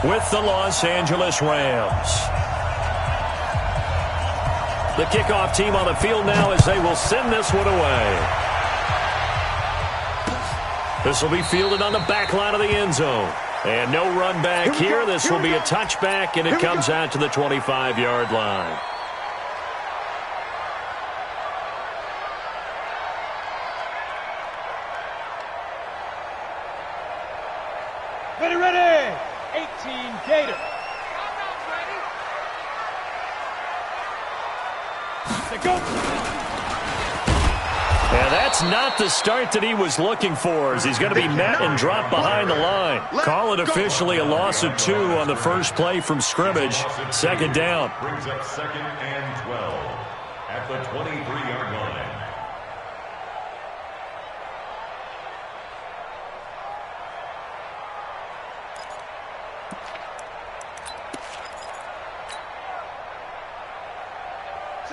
with the Los Angeles Rams. The kickoff team on the field now as they will send this one away. This will be fielded on the back line of the end zone. And no run back here. This will be a touchback, and it comes out to the 25-yard line. Ready, 18 Gator. Go. And that's not the start that he was looking for, as he's going to be met and dropped behind the line. Call it officially a loss of 2 on the first play from scrimmage. Second down. Brings up 2nd and 12 at the 23-yard line.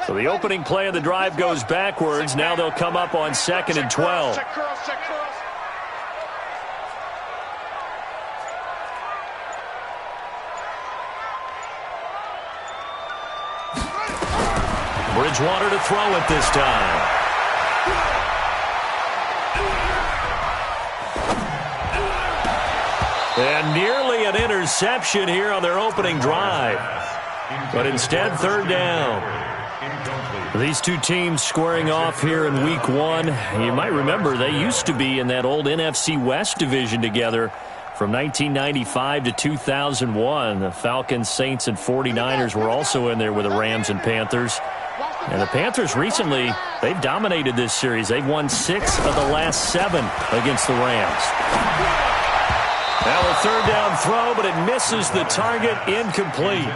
So the opening play of the drive goes backwards. Now they'll come up on 2nd and 12. Check curls. Bridgewater to throw it this time. And nearly an interception here on their opening drive. But instead, third down. These two teams squaring off here in Week 1. You might remember they used to be in that old NFC West division together from 1995 to 2001. The Falcons, Saints, and 49ers were also in there with the Rams and Panthers. And the Panthers recently, they've dominated this series. They've won 6 of the last 7 against the Rams. Now a third down throw, but it misses the target, incomplete.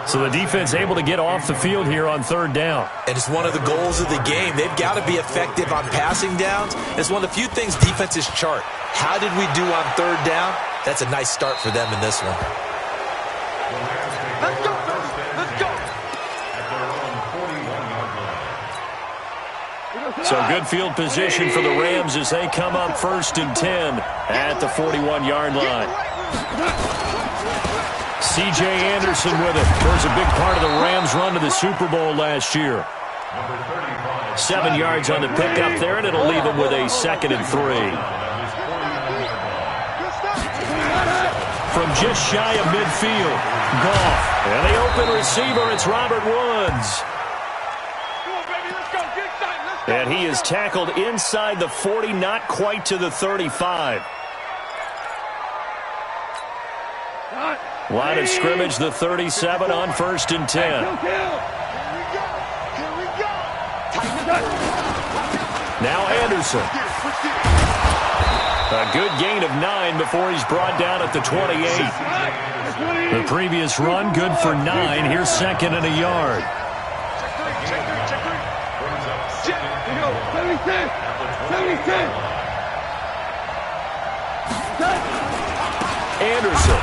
So the defense able to get off the field here on third down. And it's one of the goals of the game. They've got to be effective on passing downs. It's one of the few things defenses chart. How did we do on third down? That's a nice start for them in this one. Let's go. So good field position for the Rams as they come up 1st and 10 at the 41-yard line. C.J. Anderson with it. Was a big part of the Rams' run to the Super Bowl last year. 7 yards on the pickup there, and it'll leave them with a 2nd and 3. From just shy of midfield, Goff. And the open receiver, it's Robert Woods. And he is tackled inside the 40, not quite to the 35. Line of scrimmage, the 37 on 1st and 10. Now Anderson. A good gain of 9 before he's brought down at the 28. The previous run, good for 9. Here's 2nd and a yard. Anderson.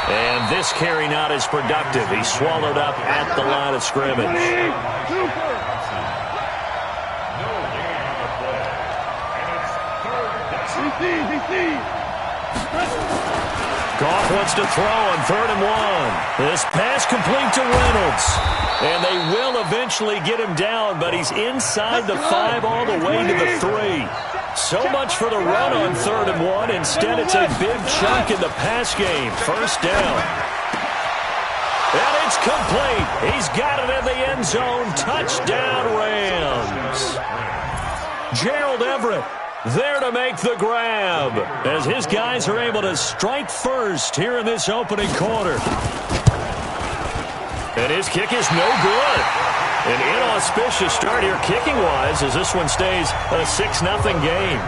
And this carry not as productive. He's swallowed up at the line of scrimmage. Goff wants to throw on 3rd and 1. This pass complete to Reynolds. And they will eventually get him down, but he's inside the 5 all the way to the 3. So much for the run on 3rd and 1. Instead, it's a big chunk in the pass game. First down. And it's complete. He's got it in the end zone. Touchdown, Rams. Gerald Everett there to make the grab as his guys are able to strike first here in this opening quarter. And his kick is no good. An inauspicious start here kicking-wise as this one stays a 6-0 game.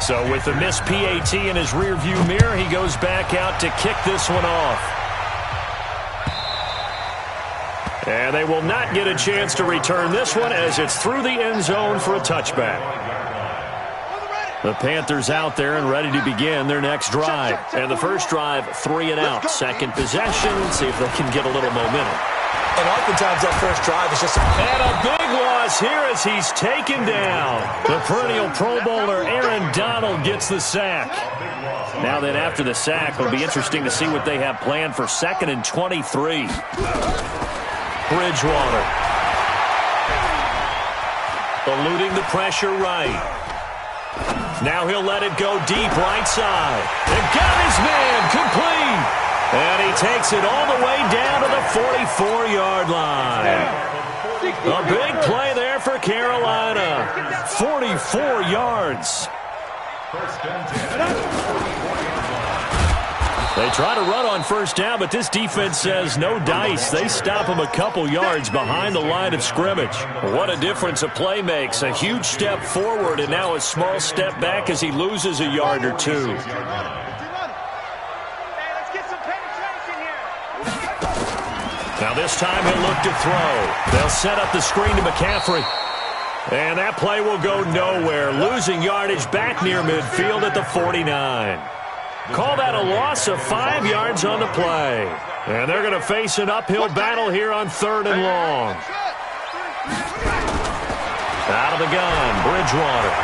So with the missed PAT in his rearview mirror, he goes back out to kick this one off. And they will not get a chance to return this one as it's through the end zone for a touchback. The Panthers out there and ready to begin their next drive. And the first drive, 3 and out. Second possession. See if they can get a little momentum. And oftentimes that first drive is just And a big loss here as he's taken down. The perennial Pro Bowler Aaron Donald gets the sack. Now then, after the sack, it'll be interesting to see what they have planned for 2nd and 23. Bridgewater. Eluding the pressure right. Now he'll let it go deep right side. And got his man complete. And he takes it all the way down to the 44-yard line. A big play there for Carolina. 44 yards. They try to run on first down, but this defense says no dice. They stop him a couple yards behind the line of scrimmage. What a difference a play makes. A huge step forward and now a small step back as he loses a yard or two. Now this time he'll look to throw. They'll set up the screen to McCaffrey. And that play will go nowhere. Losing yardage back near midfield at the 49. Call that a loss of 5 yards on the play. And they're going to face an uphill battle here on 3rd and long. Out of the gun, Bridgewater.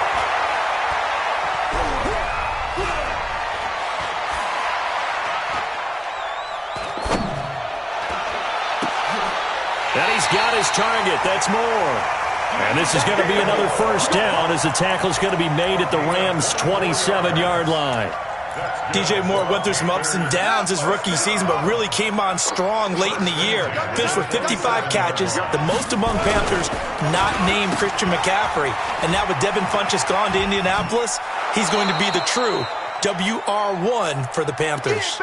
And he's got his target. That's Moore. And this is going to be another first down as the tackle's going to be made at the Rams' 27-yard line. DJ Moore went through some ups and downs his rookie season, but really came on strong late in the year. Finished with 55 catches, the most among Panthers not named Christian McCaffrey. And now with Devin Funchess gone to Indianapolis, he's going to be the true WR1 for the Panthers.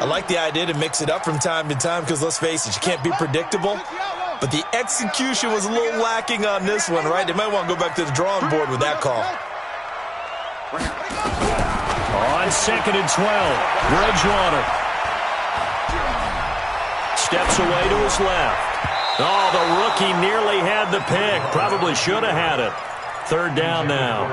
I like the idea to mix it up from time to time because, let's face it, you can't be predictable. But the execution was a little lacking on this one, right? They might want to go back to the drawing board with that call. On 2nd and 12, Bridgewater steps away to his left. Oh, the rookie nearly had the pick. Probably should have had it. 3rd down now.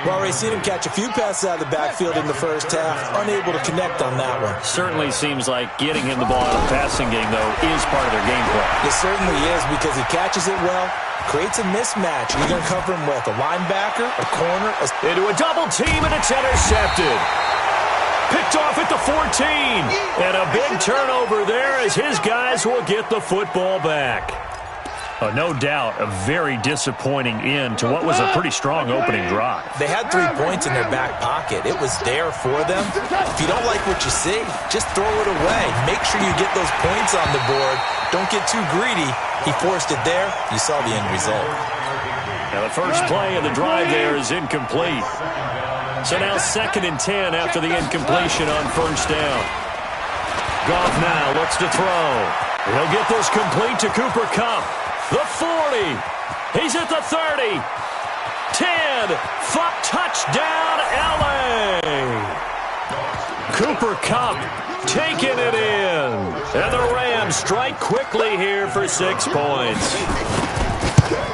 Well, we've seen him catch a few passes out of the backfield in the first half. Unable to connect on that one. Certainly seems like getting him the ball out of the passing game, though, is part of their game plan. It certainly is because he catches it well. Creates a mismatch. You're going to cover him with a linebacker, a corner. Into a double team, and it's intercepted. Picked off at the 14. And a big turnover there as his guys will get the football back. No doubt a very disappointing end to what was a pretty strong opening drive. They had 3 points in their back pocket. It was there for them. If you don't like what you see, just throw it away. Make sure you get those points on the board. Don't get too greedy. He forced it there. You saw the end result. Now the first play of the drive there is incomplete. So now 2nd and 10 after the incompletion on first down. Goff now looks to throw. He'll get this complete to Cooper Kupp. The 40. He's at the 30. 10. Touchdown, L.A. Cooper Kupp taking it in. And the Rams strike quickly here for 6 points.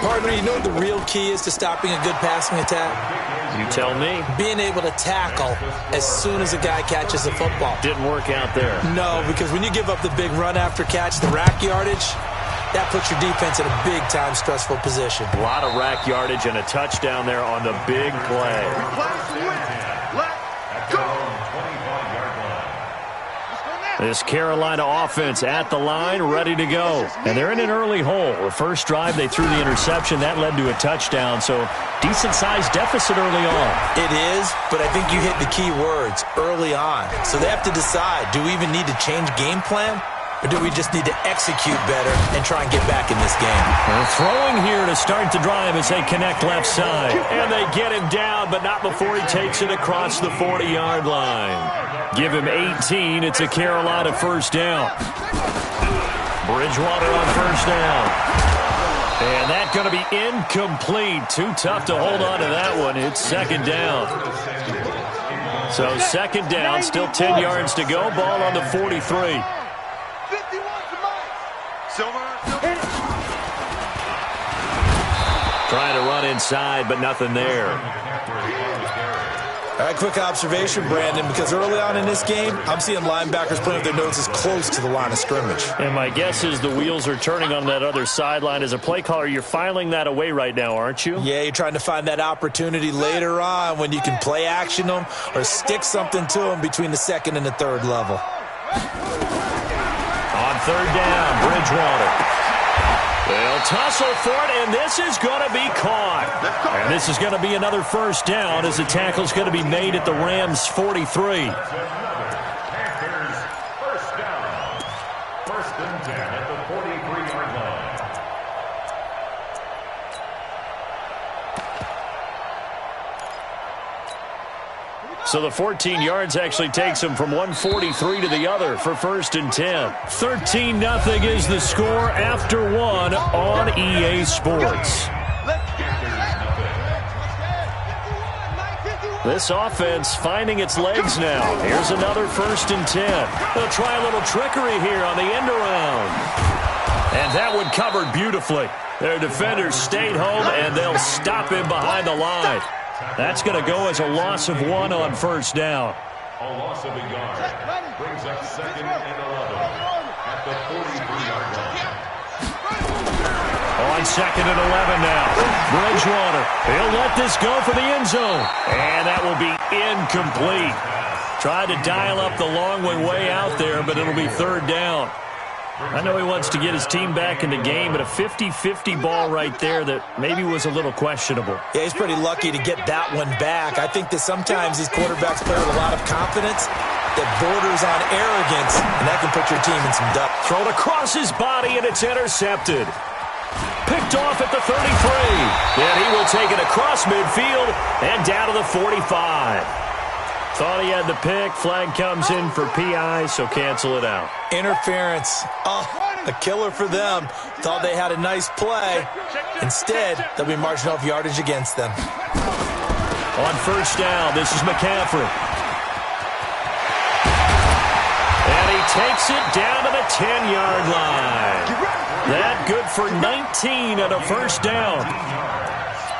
Partner, you know what the real key is to stopping a good passing attack? You tell me. Being able to tackle as soon as a guy catches the football. Didn't work out there. No, because when you give up the big run after catch, the rack yardage, that puts your defense in a big-time stressful position. A lot of rack yardage and a touchdown there on the big play. This Carolina offense at the line, ready to go. And they're in an early hole. The first drive, they threw the interception. That led to a touchdown, so decent-sized deficit early on. It is, but I think you hit the key words, early on. So they have to decide, do we even need to change game plan? Or do we just need to execute better and try and get back in this game? They're throwing here to start the drive as they connect left side. And they get him down, but not before he takes it across the 40-yard line. Give him 18. It's a Carolina first down. Bridgewater on first down. And that's going to be incomplete. Too tough to hold on to that one. It's 2nd down. So 2nd down, still 10 yards to go. Ball on the 43. Trying to run inside, but nothing there. All right, quick observation, Brandon, because early on in this game, I'm seeing linebackers playing with their noses close to the line of scrimmage. And my guess is the wheels are turning on that other sideline. As a play caller, you're filing that away right now, aren't you? Yeah, you're trying to find that opportunity later on when you can play action them or stick something to them between the second and the third level. On third down, Bridgewater. They'll tussle for it, and this is going to be caught. And this is going to be another first down as the tackle's going to be made at the Rams' 43. Panthers, first down. First and 10 at the 43-yard line. So the 14 yards actually takes him from 143 to the other for first and 10. 13-0 is the score after one on EA Sports. This offense finding its legs now. Here's another first and 10. They'll try a little trickery here on the end around. And that one covered beautifully. Their defenders stayed home, and they'll stop him behind the line. That's going to go as a loss of 1 on first down. A loss of a yard brings up second and 11 at the 43-yard line. On second and 11 now. Bridgewater. He'll let this go for the end zone. And that will be incomplete. Tried to dial up the long one way out there, but it'll be third down. I know he wants to get his team back in the game, but a 50-50 ball right there that maybe was a little questionable. Yeah, he's pretty lucky to get that one back. I think that sometimes these quarterbacks play with a lot of confidence that borders on arrogance, and that can put your team in some doubt. Thrown across his body, and it's intercepted. Picked off at the 33. And he will take it across midfield and down to the 45. Thought he had the pick. Flag comes in for PI, so cancel it out. Interference. Oh, a killer for them. Thought they had a nice play. Instead, they'll be marching off yardage against them. On first down, this is McCaffrey. And he takes it down to the 10-yard line. That good for 19 at a first down.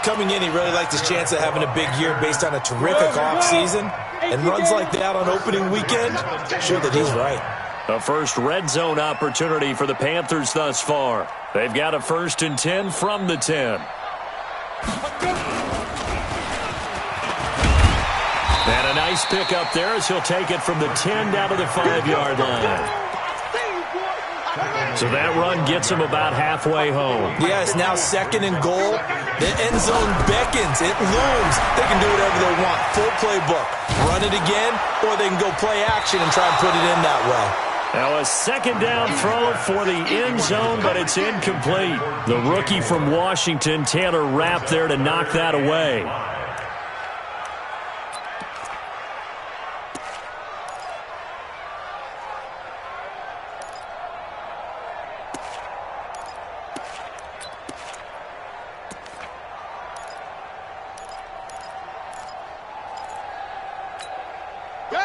Coming in, he really liked his chance of having a big year based on a terrific offseason. And runs like that on opening weekend, sure that he's right. A first red zone opportunity for the Panthers thus far. They've got a first and 10 from the 10. And a nice pick up there as he'll take it from the 10 down to the 5-yard line. So that run gets him about halfway home. Yeah, it's now second and goal. The end zone beckons. It looms. They can do whatever they want. Full playbook. Run it again, or they can go play action and try and put it in that way. Now a second down throw for the end zone, but it's incomplete. The rookie from Washington, Taylor Rapp, there to knock that away.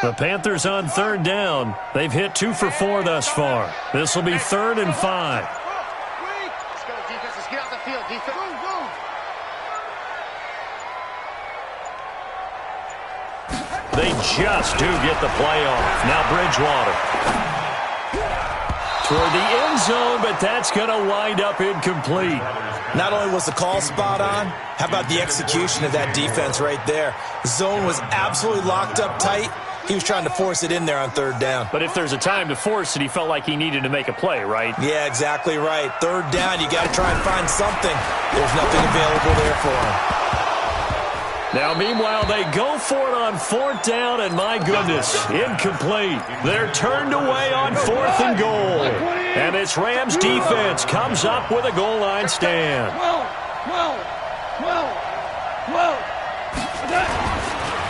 The Panthers on third down. They've hit 2 for 4 thus far. This will be 3rd and 5. Let's go, defense. Let's get off the field, defense. They just do get the play off. Now Bridgewater. Toward the end zone, but that's going to wind up incomplete. Not only was the call spot on, how about the execution of that defense right there? The zone was absolutely locked up tight. He was trying to force it in there on third down. But if there's a time to force it, he felt like he needed to make a play, right? Yeah, exactly right. Third down, you got to try and find something. There's nothing available there for him. Now, meanwhile, they go for it on 4th down, and my goodness, incomplete. They're turned away on 4th and goal. And this Rams defense comes up with a goal line stand.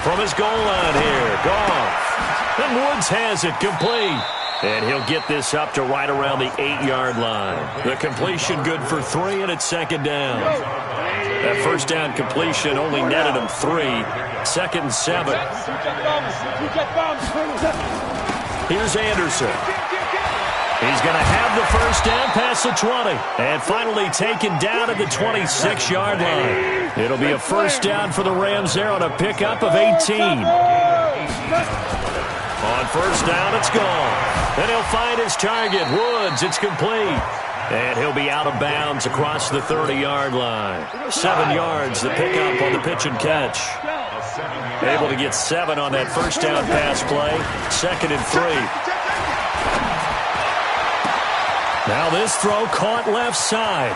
From his goal line here, Goff. And Woods has it complete. And he'll get this up to right around the 8-yard line. The completion good for 3, and it's second down. That first down completion only netted him 3. 2nd and 7. Here's Anderson. He's going to have the first down past the 20. And finally taken down at the 26-yard line. It'll be a first down for the Rams there on a pickup of 18. On first down, it's gone. Then he'll find his target, Woods. It's complete. And he'll be out of bounds across the 30-yard line. 7 yards, the pickup on the pitch and catch. Able to get 7 on that first down pass play. 2nd and 3. Now this throw caught left side.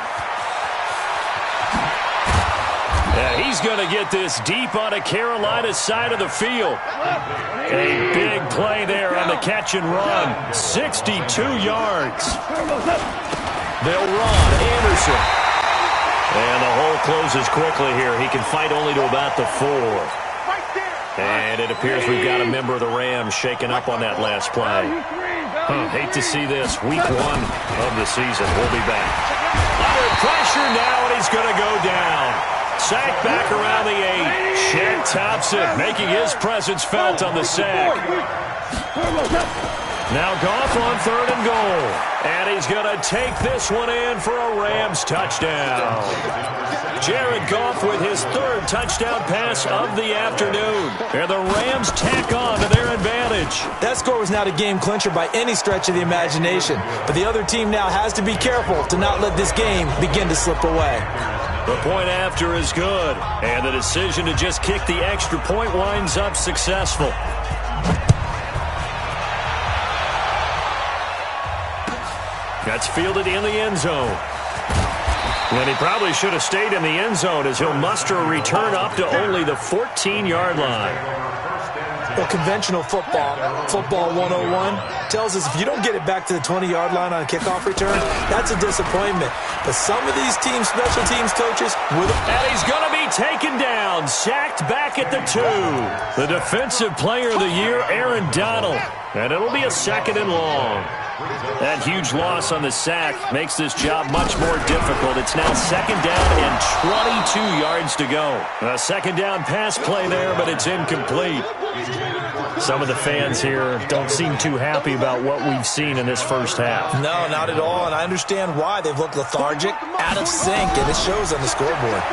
Yeah, he's going to get this deep on the Carolina side of the field. A big play there on the catch and run. 62 yards. They'll run. Anderson. And the hole closes quickly here. He can fight only to about the 4. And it appears we've got a member of the Rams shaken up on that last play. Hate to see this. Week 1 of the season. We'll be back. Under pressure now, and he's going to go down. Sack back around the 8. Shaq Thompson making his presence felt on the sack. Now Goff on 3rd and goal. And he's going to take this one in for a Rams touchdown. Jared Goff with his 3rd touchdown pass of the afternoon. And the Rams tack on to their advantage. That score was not a game clincher by any stretch of the imagination. But the other team now has to be careful to not let this game begin to slip away. The point after is good. And the decision to just kick the extra point winds up successful. That's fielded in the end zone. And he probably should have stayed in the end zone as he'll muster a return up to only the 14-yard line. Well, conventional football 101, tells us if you don't get it back to the 20-yard line on a kickoff return, that's a disappointment. But some of these teams, special teams coaches, and he's going to be taken down, sacked back at the 2. The defensive player of the year, Aaron Donald. And it'll be a 2nd and long. That huge loss on the sack makes this job much more difficult. It's now 2nd down and 22 yards to go. A 2nd down pass play there, but it's incomplete. Some of the fans here don't seem too happy about what we've seen in this first half. No, not at all, and I understand why. They've looked lethargic, out of sync, and it shows on the scoreboard.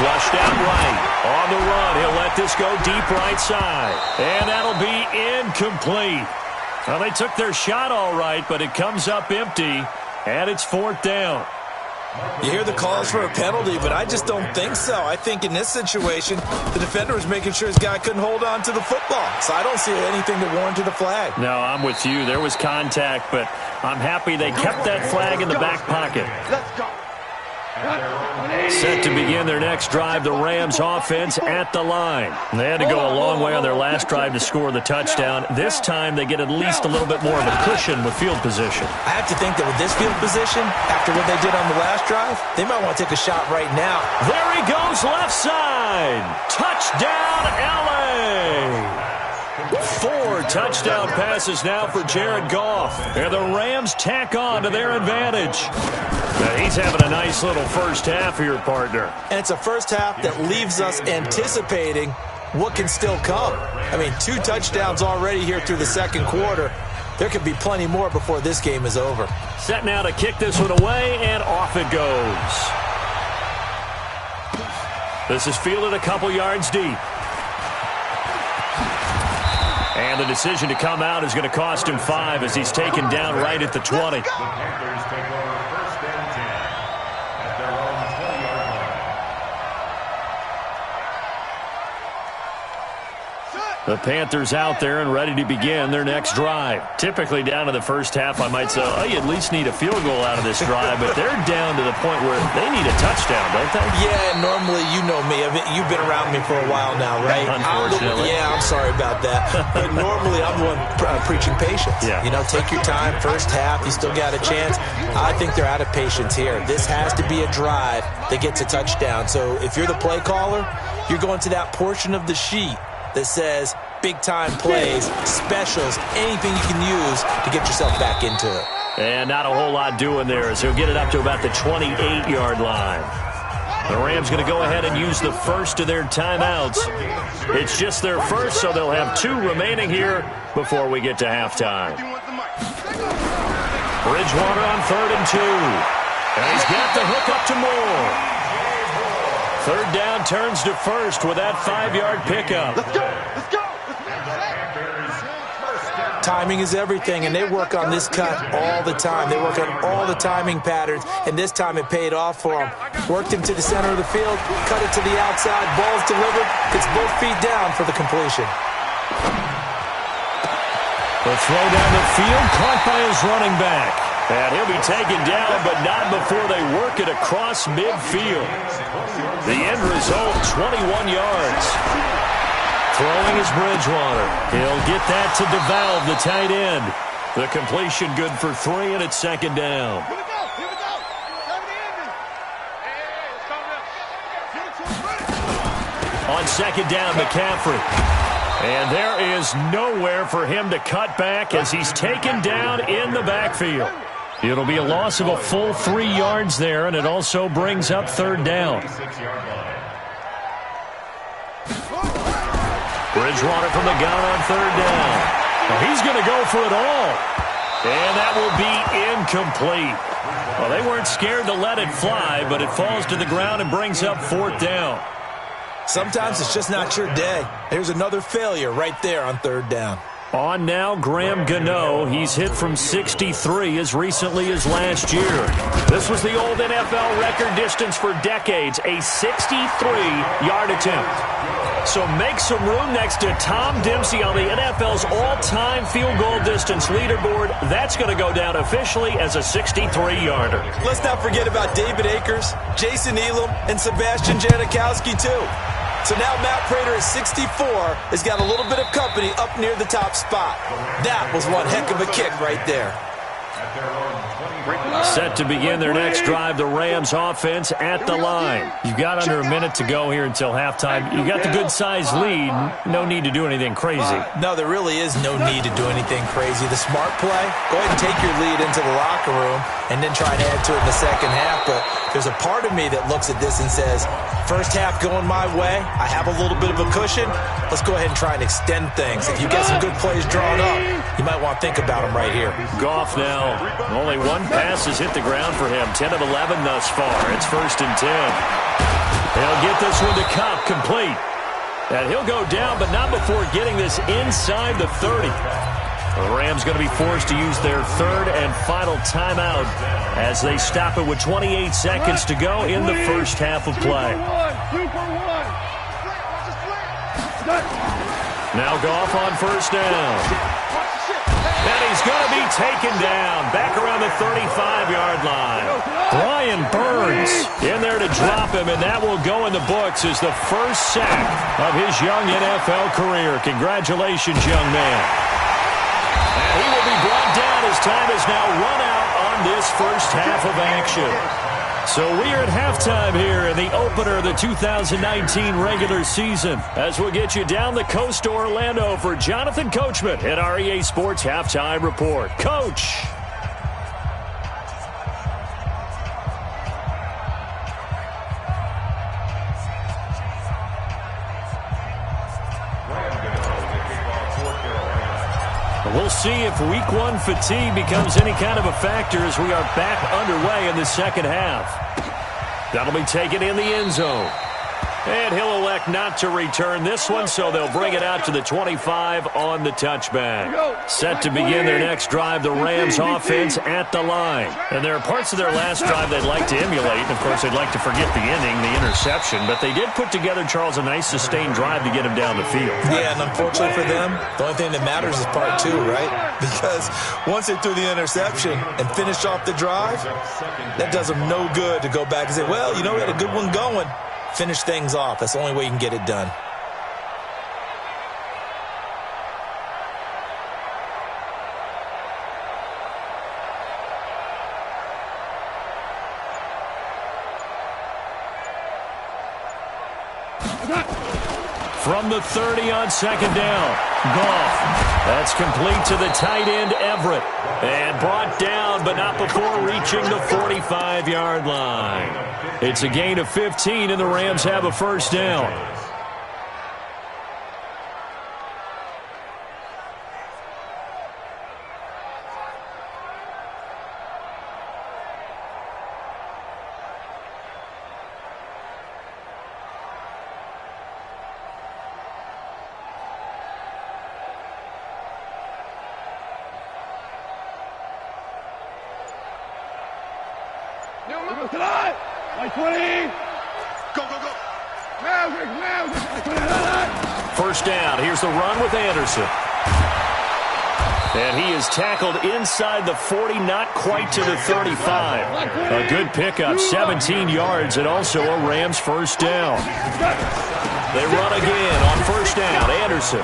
Flushed out right. On the run, he'll let this go deep right side. And that'll be incomplete. Well, they took their shot all right, but it comes up empty, and it's 4th down. You hear the calls for a penalty, but I just don't think so. I think in this situation, the defender was making sure his guy couldn't hold on to the football. So I don't see anything that warranted a flag. No, I'm with you. There was contact, but I'm happy they kept that flag in the back pocket. Let's go. Set to begin their next drive, the Rams offense at the line. They had to go a long way on their last drive to score the touchdown. This time they get at least a little bit more of a cushion with field position. I have to think that with this field position, after what they did on the last drive, they might want to take a shot right now. There he goes left side. Touchdown, LA. 4 touchdown passes now for Jared Goff. And the Rams tack on to their advantage. Now he's having a nice little first half here, partner. And it's a first half that leaves us anticipating what can still come. I mean, 2 touchdowns already here through the 2nd quarter. There could be plenty more before this game is over. Set now to kick this one away, and off it goes. This is fielded a couple yards deep. And the decision to come out is going to cost him 5 as he's taken down right at the 20. The Panthers out there and ready to begin their next drive. Typically down to the first half, I might say, oh, you at least need a field goal out of this drive, but they're down to the point where they need a touchdown, don't they? Yeah, normally, you know me. You've been around me for a while now, right? Unfortunately. I'm sorry about that. But normally, I'm the one preaching patience. Yeah. You know, take your time. First half, you still got a chance. I think they're out of patience here. This has to be a drive that gets a touchdown. So if you're the play caller, you're going to that portion of the sheet that says big-time plays, specials, anything you can use to get yourself back into it. And not a whole lot doing there, so he'll get it up to about the 28-yard line. The Rams going to go ahead and use the first of their timeouts. It's just their first, so they'll have 2 remaining here before we get to halftime. Bridgewater on 3rd and 2. And he's got the hook up to Moore. 3rd down turns to 1st with that 5-yard pickup. Let's go! Let's go! Timing is everything, and they work on this cut all the time. They work on all the timing patterns, and this time it paid off for them. Worked him to the center of the field, cut it to the outside, ball's delivered, gets both feet down for the completion. The throw down the field, caught by his running back. And he'll be taken down, but not before they work it across midfield. The end result, 21 yards. Throwing is Bridgewater. He'll get that to DeValve, the tight end. The completion good for 3, and it's 2nd down. Here we go! Here we go! On 2nd down, McCaffrey. And there is nowhere for him to cut back as he's taken down in the backfield. It'll be a loss of a full 3 yards there, and it also brings up 3rd down. Bridgewater from the gun on 3rd down. Well, he's going to go for it all. And that will be incomplete. Well, they weren't scared to let it fly, but it falls to the ground and brings up 4th down. Sometimes it's just not your day. There's another failure right there on 3rd down. On now, Graham Gano. He's hit from 63 as recently as last year. This was the old NFL record distance for decades, a 63-yard attempt. So make some room next to Tom Dempsey on the NFL's all-time field goal distance leaderboard. That's going to go down officially as a 63-yarder. Let's not forget about David Akers, Jason Elam, and Sebastian Janikowski, too. So now Matt Prater at 64 has got a little bit of company up near the top spot. That was one heck of a kick right there. Set to begin their next drive, the Rams offense at the line. You've got under a minute to go here until halftime. You got the good-sized lead. No need to do anything crazy. No, there really is no need to do anything crazy. The smart play, go ahead and take your lead into the locker room and then try and add to it in the second half. But there's a part of me that looks at this and says, first half going my way, I have a little bit of a cushion. Let's go ahead and try and extend things. If you get some good plays drawn up, you might want to think about them right here. Goff now. Only one pass has hit the ground for him. 10 of 11 thus far. It's 1st and 10. He'll get this one to Cobb, complete. And he'll go down, but not before getting this inside the 30. The Rams going to be forced to use their 3rd and final timeout as they stop it with 28 seconds to go in the first half of play. Now Goff on 1st down. And he's going to be taken down back around the 35-yard line. Brian Burns in there to drop him, and that will go in the books as the first sack of his young NFL career. Congratulations, young man. And he will be brought down as time has now run out on this first half of action. So we are at halftime here in the opener of the 2019 regular season as we'll get you down the coast to Orlando for Jonathan Coachman at our EA Sports Halftime Report. Coach. We'll see if week 1 fatigue becomes any kind of a factor as we are back underway in the second half. That'll be taken in the end zone. And he'll elect not to return this one, so they'll bring it out to the 25 on the touchback. Set to begin their next drive, the Rams offense at the line. And there are parts of their last drive they'd like to emulate. And of course, they'd like to forget the ending, the interception. But they did put together, Charles, a nice sustained drive to get him down the field. Yeah, and unfortunately for them, the only thing that matters is part 2, right? Because once they threw the interception and finished off the drive, that does them no good to go back and say, well, you know, we had a good one going. Finish things off. That's the only way you can get it done. From the 30 on 2nd down, Goff. That's complete to the tight end, Everett. And brought down, but not before reaching the 45-yard line. It's a gain of 15, and the Rams have a first down. First down. Here's the run with Anderson. And he is tackled inside the 40, not quite to the 35. A good pickup, 17 yards, and also a Rams first down. They run again on first down. Anderson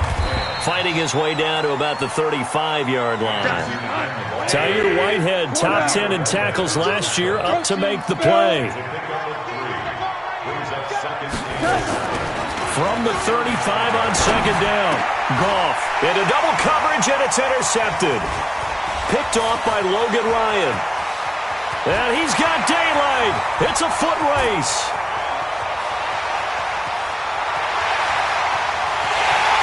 fighting his way down to about the 35-yard line. Tyler Whitehead, top 10 in tackles last year, up to make the play. From the 35 on second down. Goff into double coverage, and it's intercepted. Picked off by Logan Ryan. And he's got daylight. It's a foot race.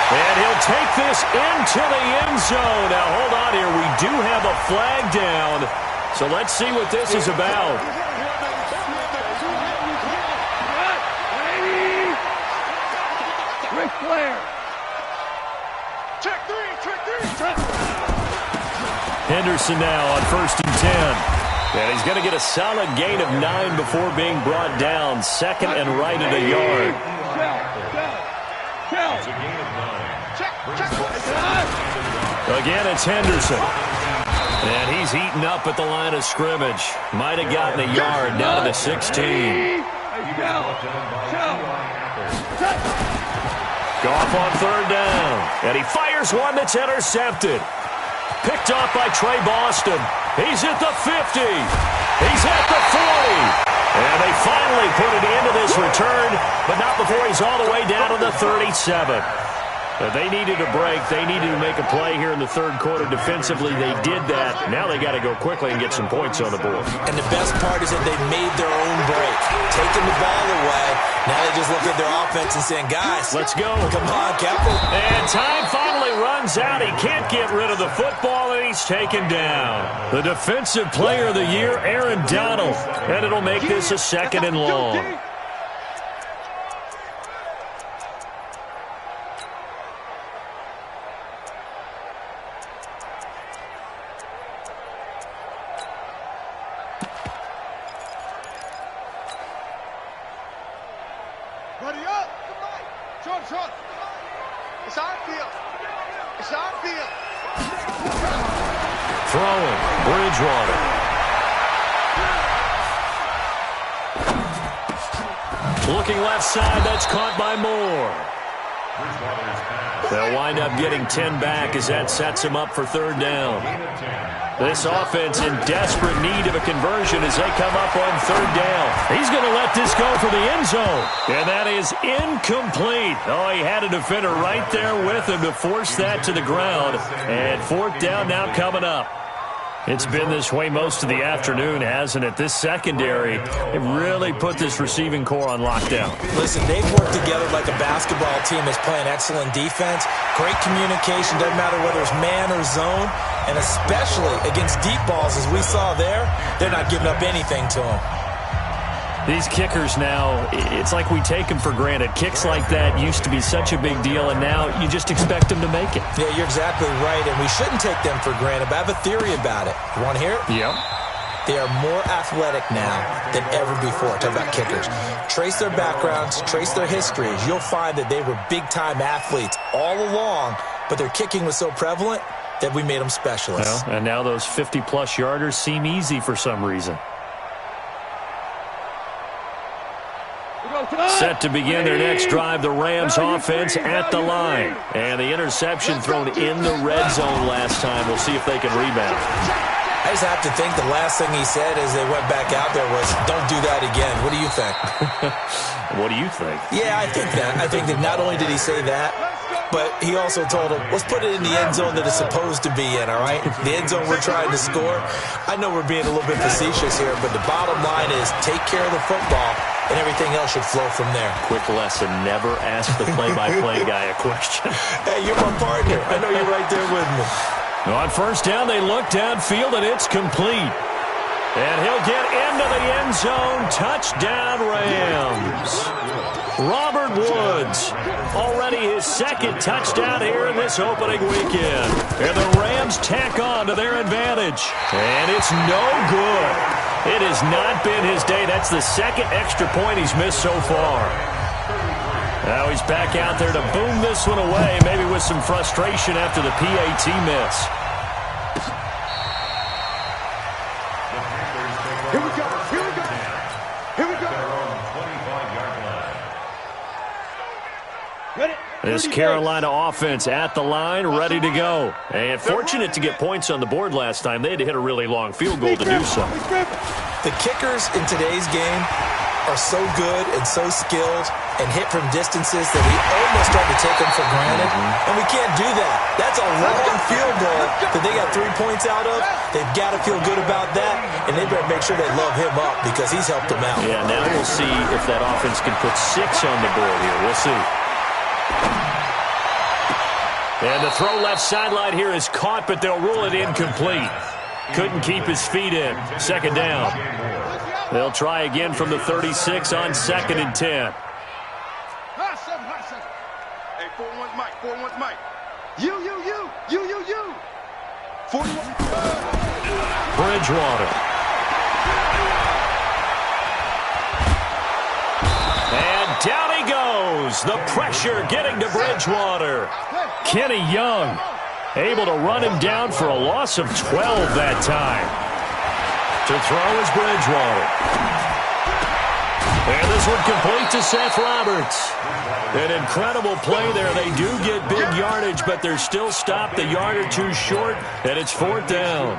And he'll take this into the end zone. Now, hold on here. We do have a flag down. So let's see what this is about. Ric Flair. Check three. Henderson now on first and 10. And he's going to get a solid gain of 9 before being brought down. Second and right at a yard. Again, it's Henderson. And he's eaten up at the line of scrimmage. Might have gotten a yard down to the 16. Goff on third down. And he fires one that's intercepted. Picked off by Trey Boston. He's at the 50. He's at the 40. And they finally put it into this return, but not before he's all the way down to the 37. They needed a break. They needed to make a play here in the third quarter defensively. They did that. Now they got to go quickly and get some points on the board. And the best part is that they made their own break. Taking the ball away. Now they just look at their offense and saying, guys, let's go. Come on, Capital. And time finally runs out. He can't get rid of the football, and he's taken down. The Defensive Player of the Year, Aaron Donald. And it'll make this a second and long. Ready up. Short. It's our field. Throwing. Bridgewater. Looking left side. That's caught by Moore. They'll wind up getting 10 back as that sets him up for third down. This offense in desperate need of a conversion as they come up on third down. He's going to let this go for the end zone. And that is incomplete. Oh, he had a defender right there with him to force that to the ground. And fourth down now coming up. It's been this way most of the afternoon, hasn't it? This secondary, it really put this receiving core on lockdown. Listen, they've worked together like a basketball team that's playing excellent defense. Great communication, doesn't matter whether it's man or zone. And especially against deep balls, as we saw there, they're not giving up anything to them. These kickers now, it's like we take them for granted. Kicks like that used to be such a big deal, and now you just expect them to make it. Yeah, you're exactly right, and we shouldn't take them for granted, but I have a theory about it. You want to hear it? Yep. They are more athletic now than ever before. Talk about kickers. Trace their backgrounds, trace their histories. You'll find that they were big-time athletes all along, but their kicking was so prevalent that we made them specialists. Well, and now those 50-plus yarders seem easy for some reason. Set to begin their next drive, the Rams offense at the line. And the interception thrown in the red zone last time. We'll see if they can rebound. I just have to think the last thing he said as they went back out there was, don't do that again. What do you think? What do you think? Yeah, I think that. I think that not only did he say that, but he also told him, let's put it in the end zone that it's supposed to be in, all right? The end zone we're trying to score. I know we're being a little bit facetious here, but the bottom line is take care of the football, and everything else should flow from there. Quick lesson, never ask the play-by-play guy a question. Hey, you're my partner. I know you're right there with me. On first down, they look downfield, and it's complete. And he'll get into the end zone. Touchdown, Rams. Robert Woods, already his second touchdown here in this opening weekend. And the Rams tack on to their advantage. And it's no good. It has not been his day. That's the second extra point he's missed so far. Now he's back out there to boom this one away, maybe with some frustration after the PAT miss. Here we go. Here we go. Here we go. This Carolina offense at the line, ready to go. And fortunate to get points on the board last time. They had to hit a really long field goal to do so. The kickers in today's game are so good and so skilled and hit from distances that we almost start to take them for granted. And we can't do that. That's a long field goal that they got 3 points out of. They've got to feel good about that, and they better make sure they love him up because he's helped them out. Yeah, now we'll see if that offense can put 6 on the board here. We'll see. And the throw left sideline here is caught, but they'll rule it incomplete. Couldn't keep his feet in. Second down. They'll try again from the 36 on 2nd and 10. Hey, 4-1's Mike. 4-1's Mike. You. 41. Bridgewater. And down he goes. The pressure getting to Bridgewater. Kenny Young able to run him down for a loss of 12 that time. To throw is Bridgewater. And this one complete to Seth Roberts. An incredible play there. They do get big yardage, but they're still stopped a yard or two short, and it's 4th down.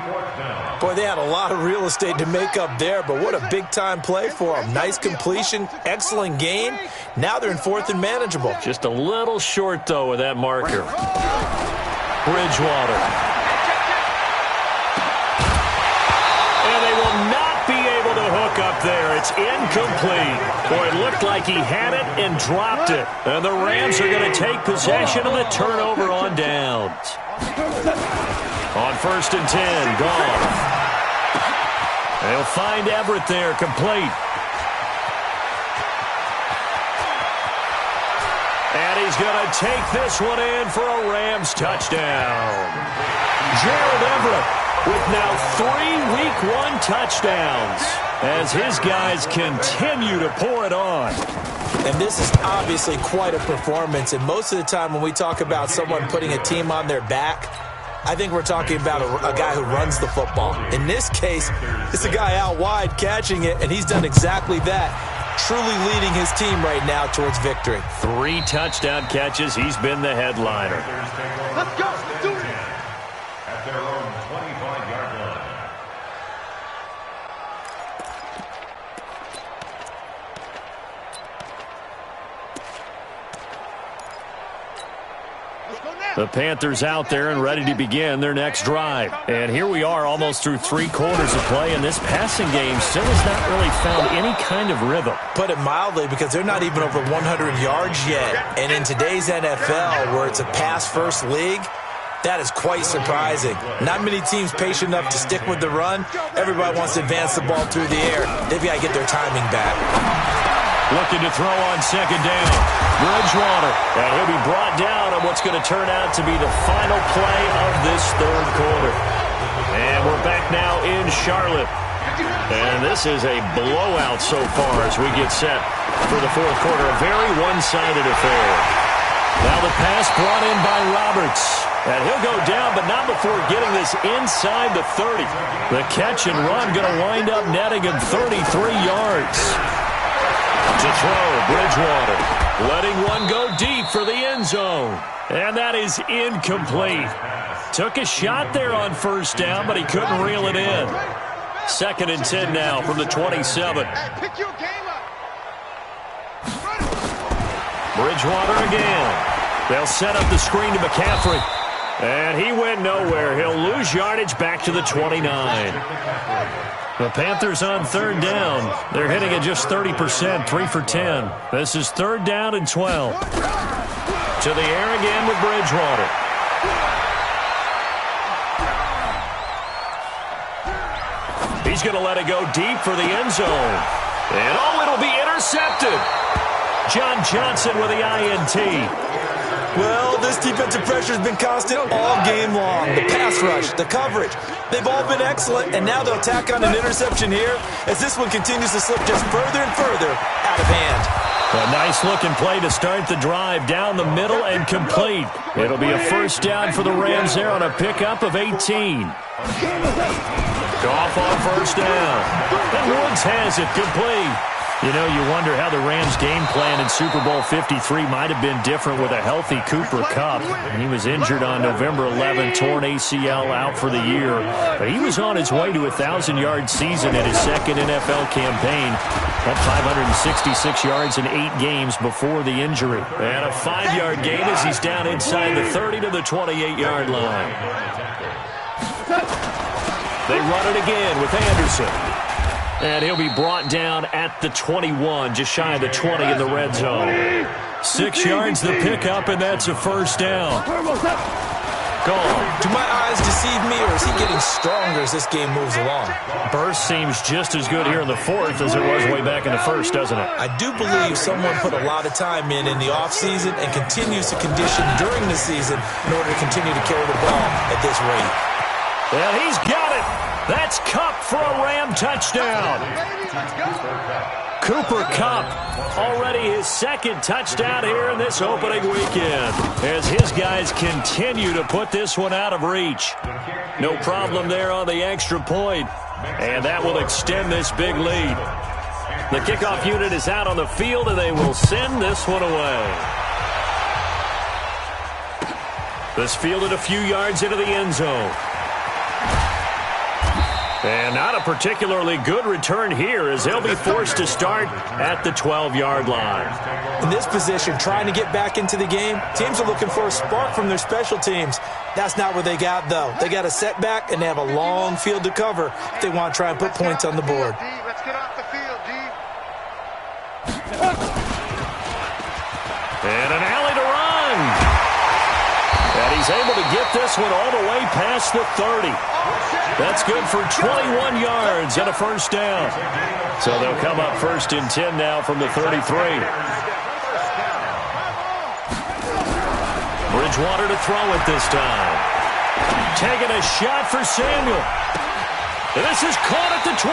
Boy, they had a lot of real estate to make up there, but what a big-time play for them. Nice completion, excellent gain. Now they're in 4th and manageable. Just a little short, though, with that marker. Bridgewater. And they will not be able to hook up there. It's incomplete. Boy, it looked like he had it and dropped it. And the Rams are going to take possession of the turnover on downs. On 1st and 10, Goff. They'll find Everett there, complete. And he's going to take this one in for a Rams touchdown. Gerald Everett with now 3 Week 1 touchdowns as his guys continue to pour it on. And this is obviously quite a performance. And most of the time when we talk about someone putting a team on their back, I think we're talking about a guy who runs the football. In this case, it's a guy out wide catching it, and he's done exactly that, truly leading his team right now towards victory. 3 touchdown catches. He's been the headliner. Let's go. Do it. At their own 25-yard line. The Panthers out there and ready to begin their next drive. And here we are almost through 3 quarters of play, and this passing game still has not really found any kind of rhythm. Put it mildly, because they're not even over 100 yards yet. And in today's NFL, where it's a pass-first league, that is quite surprising. Not many teams patient enough to stick with the run. Everybody wants to advance the ball through the air. They've got to get their timing back. Looking to throw on 2nd down. Bridgewater. And he'll be brought down on what's going to turn out to be the final play of this 3rd quarter. And we're back now in Charlotte. And this is a blowout so far as we get set for the 4th quarter. A very one-sided affair. Now the pass brought in by Roberts. And he'll go down, but not before getting this inside the 30. The catch and run going to wind up netting him 33 yards. To throw, Bridgewater. Letting one go deep for the end zone. And that is incomplete. Took a shot there on 1st down, but he couldn't reel it in. 2nd and 10 now from the 27. Pick your game up. Bridgewater again. They'll set up the screen to McCaffrey. And he went nowhere. He'll lose yardage back to the 29. The Panthers on 3rd down. They're hitting at just 30%, 3 for 10. This is 3rd down and 12. To the air again with Bridgewater. He's going to let it go deep for the end zone. And oh, it'll be intercepted. John Johnson with the INT. Well, this defensive pressure has been constant all game long. The pass pass rush, the coverage. They've all been excellent, and now they'll tack on an interception here as this one continues to slip just further and further out of hand. A nice-looking play to start the drive down the middle and complete. It'll be a first down for the Rams there on a pickup of 18. Goff on first down. And Woods has it complete. You know, you wonder how the Rams' game plan in Super Bowl 53 might have been different with a healthy Cooper Kupp. He was injured on November 11, torn ACL, out for the year. But he was on his way to a 1,000-yard season in his second NFL campaign. Had 566 yards in 8 games before the injury. And a 5-yard gain as he's down inside the 30 to the 28-yard line. They run it again with Anderson. And he'll be brought down at the 21, just shy of the 20 in the red zone. 6 yards the pickup, and that's a first down. Gone. Do my eyes deceive me, or is he getting stronger as this game moves along? Burst seems just as good here in the fourth as it was way back in the first, doesn't it? I do believe someone put a lot of time in the offseason and continues to condition during the season in order to continue to carry the ball at this rate. And he's got it. That's Kupp for a Ram touchdown. Cooper Kupp, already his second touchdown here in this opening weekend, as his guys continue to put this one out of reach. No problem there on the extra point, and that will extend this big lead. The kickoff unit is out on the field, and they will send this one away. This fielded a few yards into the end zone. And not a particularly good return here as they'll be forced to start at the 12-yard line. In this position, trying to get back into the game, teams are looking for a spark from their special teams. That's not what they got, though. They got a setback, and they have a long field to cover if they want to try and put points on the board. Let's get off the field, D. And an alley to run. And he's able to get this one all the way past the 30. That's good for 21 yards and a first down. So they'll come up first and 10 now from the 33. Bridgewater to throw it this time. Taking a shot for Samuel. And this is caught at the 20.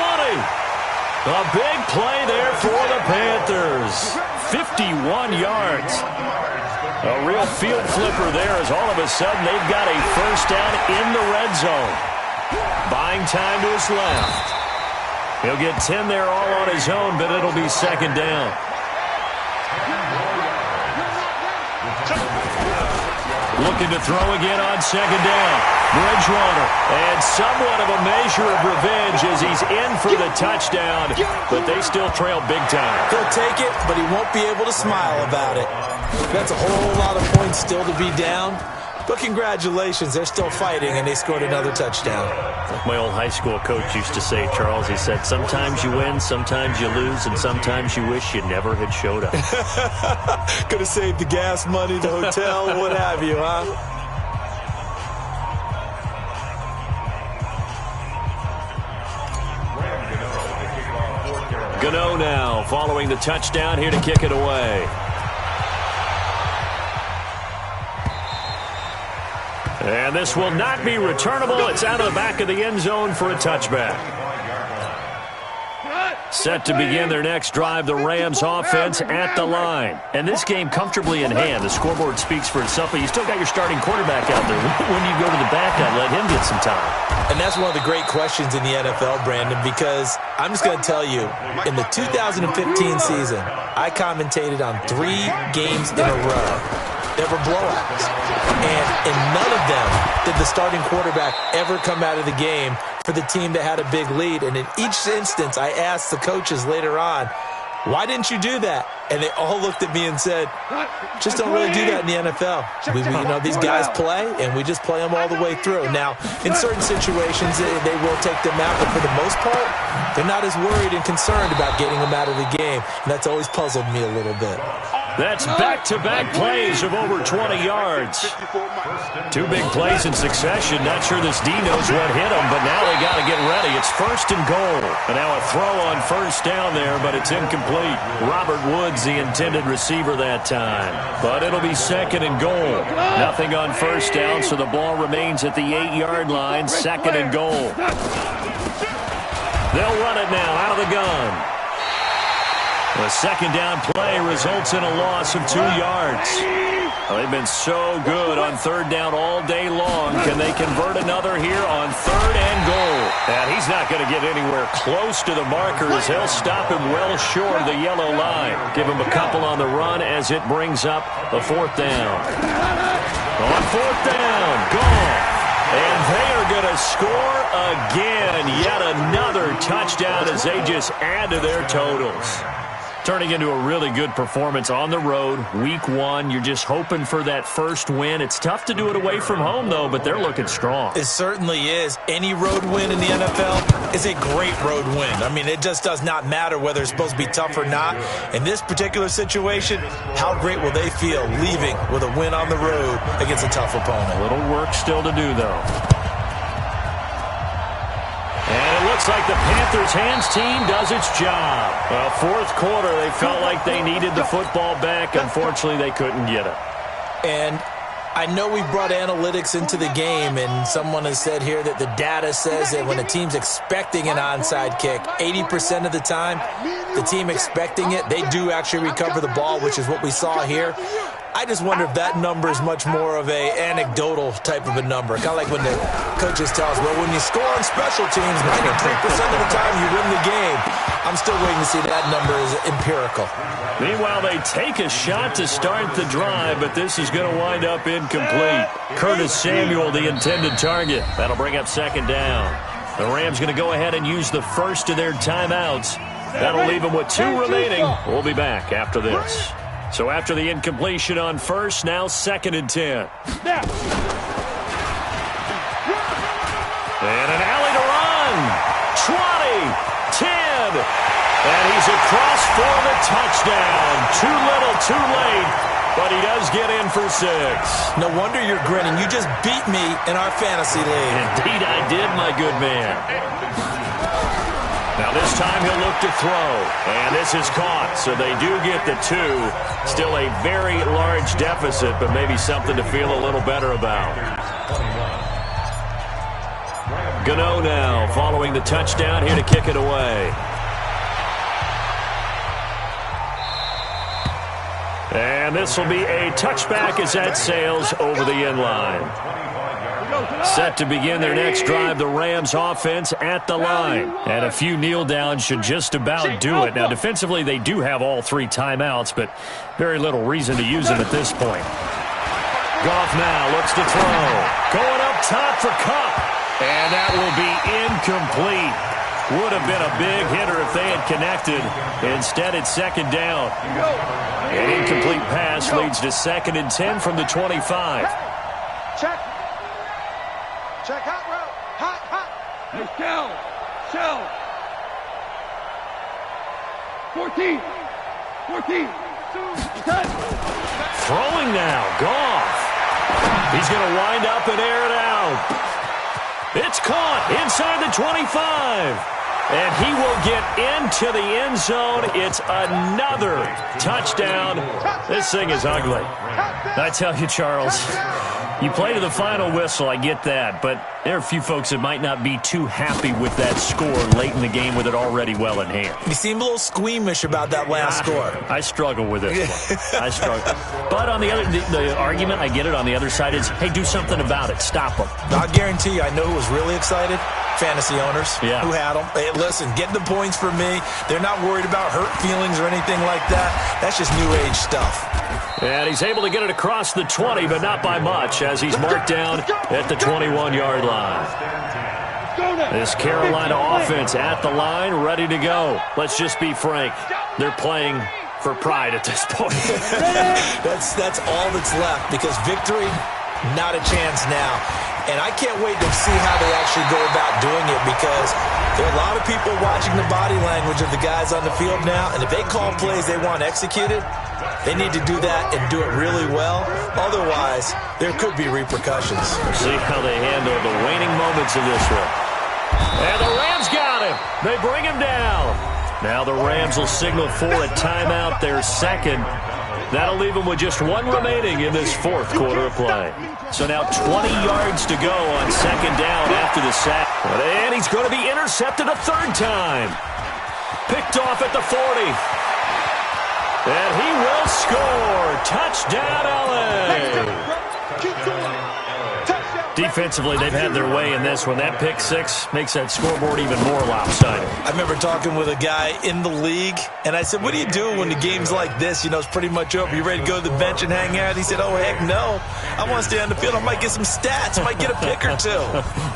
A big play there for the Panthers. 51 yards. A real field flipper there as all of a sudden they've got a first down in the red zone. Buying time to his left. He'll get 10 there all on his own, but it'll be second down. Looking to throw again on second down. Bridgewater. And somewhat of a measure of revenge as he's in for the touchdown, but they still trail big time. He'll take it, but he won't be able to smile about it. That's a whole lot of points still to be down. But congratulations, they're still fighting, and they scored another touchdown. Like my old high school coach used to say, Charles, he said, sometimes you win, sometimes you lose, and sometimes you wish you never had showed up. Could have saved the gas money, the hotel, what have you, huh? Gano now following the touchdown here to kick it away. And this will not be returnable. It's out of the back of the end zone for a touchback. Set to begin their next drive, the Rams offense at the line. And this game comfortably in hand. The scoreboard speaks for itself, but you still got your starting quarterback out there. When do you go to the backup, let him get some time? And that's one of the great questions in the NFL, Brandon, because I'm just going to tell you, in the 2015 season, I commentated on 3 games in a row. There were blowouts. And in none of them did the starting quarterback ever come out of the game for the team that had a big lead. And in each instance, I asked the coaches later on, why didn't you do that? And they all looked at me and said, just don't really do that in the NFL. These guys play, and we just play them all the way through. Now, in certain situations, they will take them out, but for the most part, they're not as worried and concerned about getting them out of the game. And that's always puzzled me a little bit. That's back-to-back plays of over 20 yards. 2 big plays in succession. Not sure this D knows what hit him, but now they got to get ready. It's first and goal. And now a throw on first down there, but it's incomplete. Robert Woods avoids the intended receiver that time. But it'll be 2nd and goal. Nothing on first down, so the ball remains at the 8-yard line. 2nd and goal. They'll run it now out of the gun. The 2nd down play results in a loss of 2 yards. Well, they've been so good on 3rd down all day long. Can they convert another here on 3rd and goal? And he's not going to get anywhere close to the markers. He'll stop him well short of the yellow line. Give him a couple on the run as it brings up the 4th down. On 4th down, gone. And they are going to score again. Yet another touchdown as they just add to their totals. Turning into a really good performance on the road, week 1. You're just hoping for that first win. It's tough to do it away from home, though, but they're looking strong. It certainly is. Any road win in the NFL is a great road win. I mean, it just does not matter whether it's supposed to be tough or not. In this particular situation, how great will they feel leaving with a win on the road against a tough opponent? A little work still to do, though. And it looks like the Panthers' hands team does its job. Well, 4th quarter, they felt like they needed the football back. Unfortunately, they couldn't get it. And I know we brought analytics into the game, and someone has said here that the data says that when a team's expecting an onside kick, 80% of the time, the team expecting it, they do actually recover the ball, which is what we saw here. I just wonder if that number is much more of a anecdotal type of a number. Kind of like when the coaches tell us, well, when you score on special teams, 93% of the time you win the game. I'm still waiting to see that number is empirical. Meanwhile, they take a shot to start the drive, but this is going to wind up incomplete. Curtis Samuel, the intended target. That'll bring up 2nd down. The Rams going to go ahead and use the first of their timeouts. That'll leave them with 2 remaining. We'll be back after this. So after the incompletion on first, now 2nd and 10. And an alley to run. 20, 10. And he's across for the touchdown. Too little, too late. But he does get in for 6. No wonder you're grinning. You just beat me in our fantasy league. Indeed I did, my good man. Now this time he'll look to throw. And this is caught, so they do get the 2. Still a very large deficit, but maybe something to feel a little better about. Gano now following the touchdown here to kick it away. And this will be a touchback as that sails over the end line. Set to begin their next drive, the Rams offense at the line. And a few kneel downs should just about do it. Now, defensively, they do have all 3 timeouts, but very little reason to use them at this point. Goff now looks to throw. Going up top for Kupp. And that will be incomplete. Would have been a big hitter if they had connected. Instead, it's 2nd down. An incomplete pass leads to 2nd and 10 from the 25. Check. Check hot route. Hot. Hey, shell. 14. 10. Throwing now. Goff. He's going to wind up and air it out. It's caught inside the 25. And he will get into the end zone. It's another touchdown. This thing is ugly. I tell you, Charles, you play to the final whistle, I get that. But there are a few folks that might not be too happy with that score late in the game with it already well in hand. You seem a little squeamish about that last score. I struggle with this one. I struggle. But on the other, the argument, I get it, on the other side is, hey, do something about it. Stop them. I'll guarantee you, I know who was really excited. Fantasy owners who had them. Hey, listen, get the points for me. They're not worried about hurt feelings or anything like that. That's just new age stuff. And he's able to get it across the 20, but not by much, as he's marked down at the 21-yard line. This Carolina offense at the line, ready to go. Let's just be frank. They're playing for pride at this point. That's all that's left, because victory, not a chance now. And I can't wait to see how they actually go about doing it, because there are a lot of people watching the body language of the guys on the field now, and if they call plays they want executed, they need to do that and do it really well. Otherwise, there could be repercussions. We'll see how they handle the waning moments of this one. And the Rams got him. They bring him down. Now the Rams will signal for a timeout, their second. That'll leave them with just one remaining in this fourth quarter of play. So now 20 yards to go on second down after the sack. And he's going to be intercepted a third time. Picked off at the 40. And he will score. Touchdown, LA. Keep going. Defensively, they've had their way in this one. That pick six makes that scoreboard even more lopsided. I remember talking with a guy in the league, and I said, what do you do when the game's like this? You know, it's pretty much over. You ready to go to the bench and hang out? He said, oh, heck no. I want to stay on the field. I might get some stats. I might get a pick or two.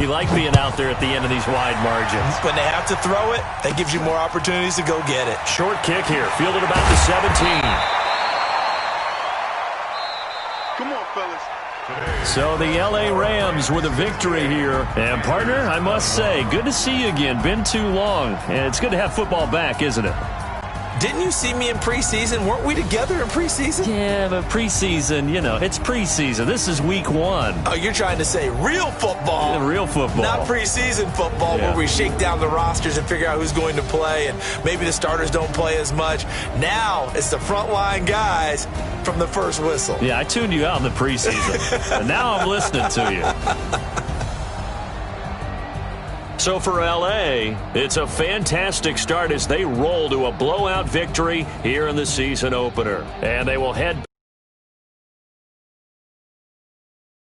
You like being out there at the end of these wide margins. When they have to throw it, that gives you more opportunities to go get it. Short kick here. Fielded about the 17. Come on, fellas. So the L.A. Rams with a victory here. And, partner, I must say, good to see you again. Been too long. And it's good to have football back, isn't it? Didn't you see me in preseason? Weren't we together in preseason? Yeah, but preseason, you know, it's preseason. This is week one. Oh, you're trying to say real football. Yeah, real football. Not preseason football where we shake down the rosters and figure out who's going to play, and maybe the starters don't play as much. Now it's the frontline guys from the first whistle. Yeah, I tuned you out in the preseason, and now I'm listening to you. So for L.A., it's a fantastic start as they roll to a blowout victory here in the season opener. And they will head